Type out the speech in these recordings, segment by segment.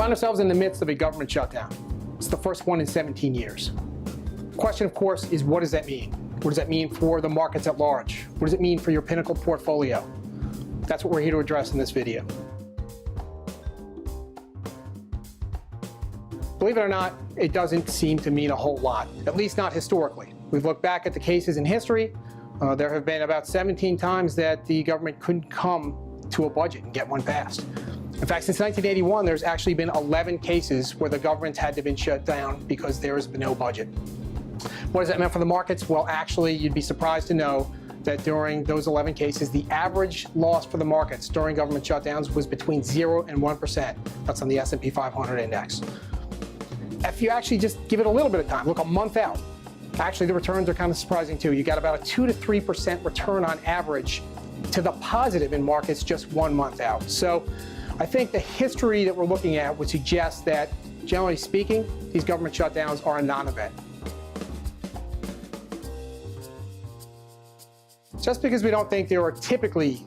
find ourselves in the midst of a government shutdown. It's the first one in 17 years. The question, of course, is what does that mean? What does that mean for the markets at large? What does it mean for your Pinnacle portfolio? That's what we're here to address in this video. Believe it or not, it doesn't seem to mean a whole lot, at least not historically. We've looked back at the cases in history. There have been about 17 times that the government couldn't come to a budget and get one passed. In fact, since 1981, there's actually been 11 cases where the government had to have been shut down because there has been no budget. What does that mean for the markets? Well, actually, you'd be surprised to know that during those 11 cases, the average loss for the markets during government shutdowns was between 0 and 1%. That's on the S&P 500 index. If you actually just give it a little bit of time, look a month out, actually the returns are kind of surprising too. You got about a 2 to 3% return on average to the positive in markets just 1 month out. So I think the history that we're looking at would suggest that, generally speaking, these government shutdowns are a non-event. Just because we don't think there are typically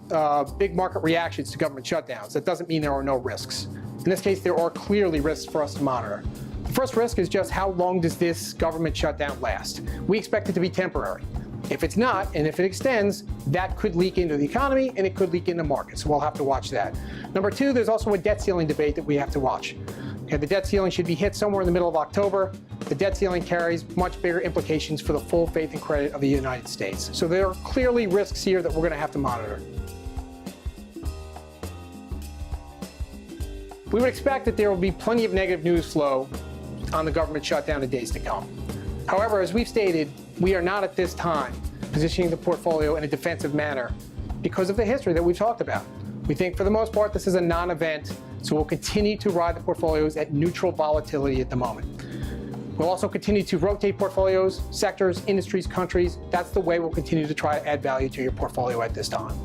big market reactions to government shutdowns, that doesn't mean there are no risks. In this case, there are clearly risks for us to monitor. The first risk is just how long does this government shutdown last? We expect it to be temporary. If it's not, and if it extends, that could leak into the economy and it could leak into markets. So we'll have to watch that. Number two, there's also a debt ceiling debate that we have to watch. Okay, the debt ceiling should be hit somewhere in the middle of October. The debt ceiling carries much bigger implications for the full faith and credit of the United States. So there are clearly risks here that we're going to have to monitor. We would expect that there will be plenty of negative news flow on the government shutdown in days to come. However, as we've stated, we are not at this time positioning the portfolio in a defensive manner because of the history that we've talked about. We think for the most part this is a non-event, so we'll continue to ride the portfolios at neutral volatility at the moment. We'll also continue to rotate portfolios, sectors, industries, countries. That's the way we'll continue to try to add value to your portfolio at this time.